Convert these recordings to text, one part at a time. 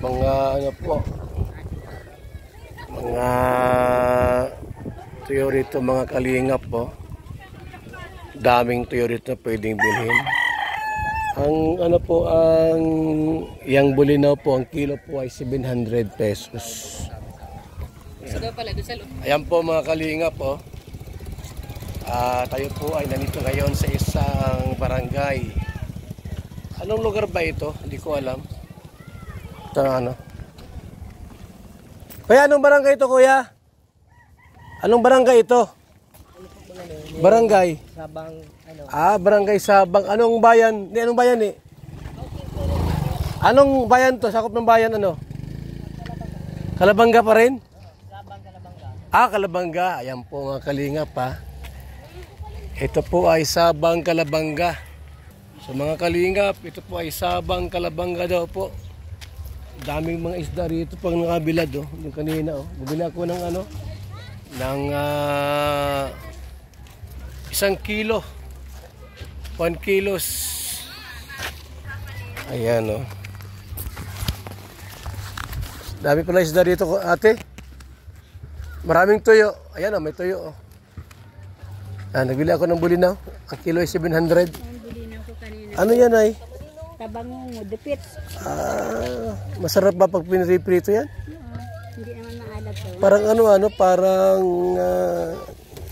Mga ano po, mga tuyo rito mga kalingap po. Daming tuyo rito na pwedeng bilhin. Ang ano po, ang yang bulinaw po, ang kilo po ay 700 pesos. Ayan po mga kalingap po. Tayo po ay nandito ngayon sa isang barangay. Anong lugar ba ito? Hindi ko alam. Ito ano. Kuya, anong barangay ito, kuya? Anong barangay ito? Barangay? Sabang, ano? Barangay Sabang. Anong bayan? Hindi, anong bayan eh? Anong bayan to? Sakop ng bayan ano? Kalabanga pa rin? Sabang, Kalabanga. Kalabanga. Ayan po mga kalingap ha. Ito po ay Sabang Kalabanga. So mga kalingap, ito po ay Sabang Kalabanga daw po. Daming mga isda rito pag nakabilad oh. Yung kanina oh. Bumili ako ng ano? Ng 1 kilo. 1 kilos. Ayan oh. Dami pala isda dito ate. Maraming tuyo. Ayan oh, may tuyo oh. Nagbili ako ng bulinaw. Ang kilo ay 700. Ang bulinaw ko kanina. Ano yan ay? Tabango, dupit. Masarap ba pag piniriprito yan? Hindi naman maalat to. Parang ano, parang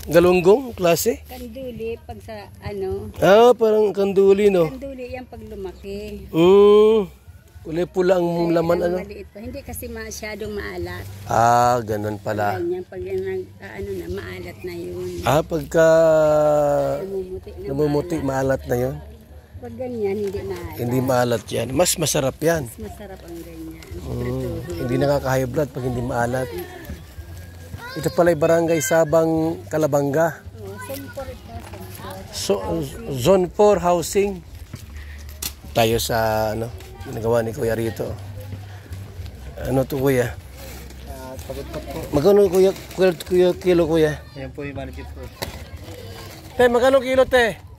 galunggong klase? Kanduli pag sa ano. Parang kanduli no? Kanduli yan pag lumaki. Kulay pula ang laman ano? Maliit pa. Hindi kasi masyadong maalat. Ganun pala. Ganyan, pag yan, ano na, maalat na yun. Pagka Namumuti na maalat na yun? Pag ganyan, hindi maalat. Hindi maalat yan. Mas masarap yan. Mas masarap ang ganyan. Hindi nakaka-high blood pag hindi maalat. Ito pala ay barangay Sabang Kalabanga. Sumpor ito. Zone 4 housing. Tayo sa ano, ginagawa ni Kuya rito. Ano to kuya? Magkano kuya kilo kuya? Yan po yung market po. Te, magkano kilo te?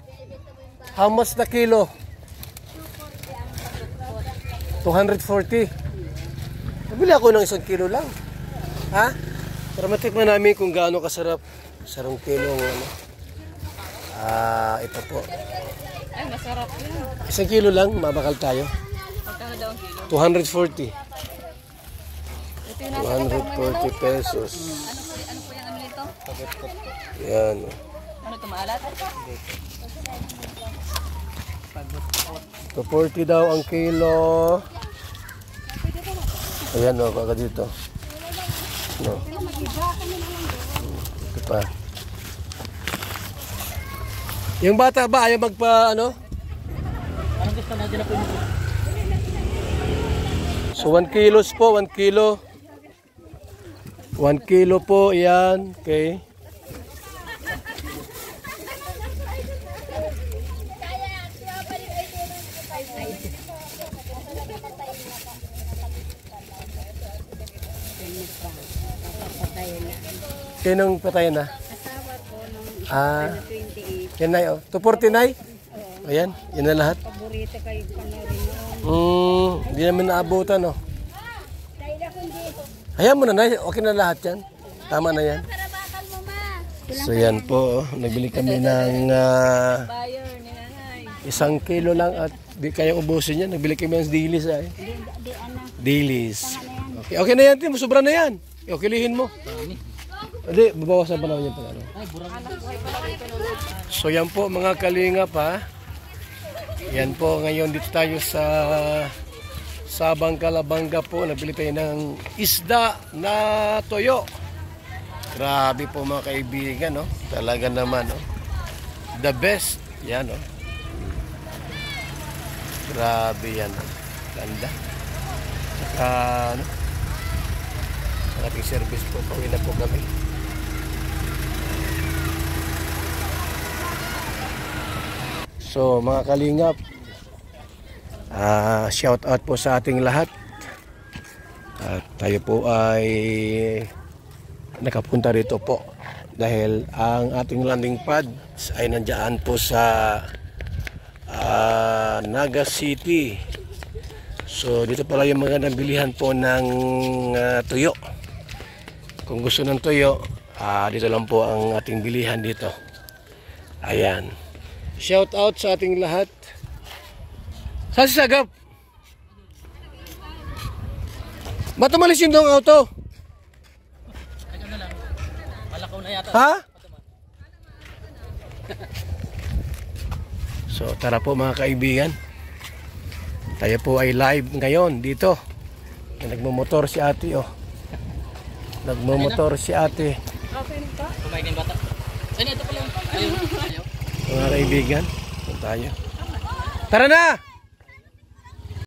How much na kilo? 240. Nabili ako ng 1 kilo lang. Para matikman namin kung gaano kasarap. Sarong kilo ng ano. Ito po. Ay, masarap yun. 1 kilo lang, mabakal tayo. Magkano daw ang kilo? 240. Ito yung nasa 240 pesos. Ano po yung ano nito? Yan. Ano ito, maalat? 240 daw ang kilo. Ayan o, baka dito. No. Ito pa. Yung bata ba ayaw magpa ano? Anong gusto natin na po? So 1 kilos po, 1 kilo. 1 kilo po, yan. Okay. Sinong patayin na? Asawa ko nung 28. Yan na yun. 249? Ayan, yun na lahat. Paborito kayo panoorin noon. Hindi naman naabutan, no? Hayaan mo na, Nay. Okay na lahat yan. Tama na yan. So, yan po. Nagbili kami ng Buyer ni nanay. 1 kilo lang at di kaya ubusin yan. Nagbili kami ng dilis, ay. Dilis. Okay, okay na yan, Tim. Sobra na yan. Kilihin mo. Hindi, babawasan pa naman yan pala. No? So, yan po mga kalingap, ha. Yan po, ngayon dito tayo sa Sabang Kalabanga po. Nabili tayo ng isda na toyo. Grabe po mga kaibigan, no? Talaga naman, no? The best. Yan, no? Grabe yan, no? Ganda. Saka, ano? Ang ating service po, pauwi na po kami. So mga kalingap, shout out po sa ating lahat. At tayo po ay nakapunta rito po dahil ang ating landing pad ay nandiyan po sa Naga City. So dito pala yung mga nabilihan po ng tuyo. Kung gusto ng tuyo, dito lang po ang ating bilihan dito. Ayan. Shout out sa ating lahat. Saan si Sagap? Matumalis yung doong auto. Malakaw na yata. Ha? So tara po mga kaibigan. Tayo po ay live ngayon dito. Nagmumotor si ate oh. Nagmumotor si ate. Kumain yung bata. Ay, ito pala. Ayaw. Mga kaibigan, tayo. Tara na!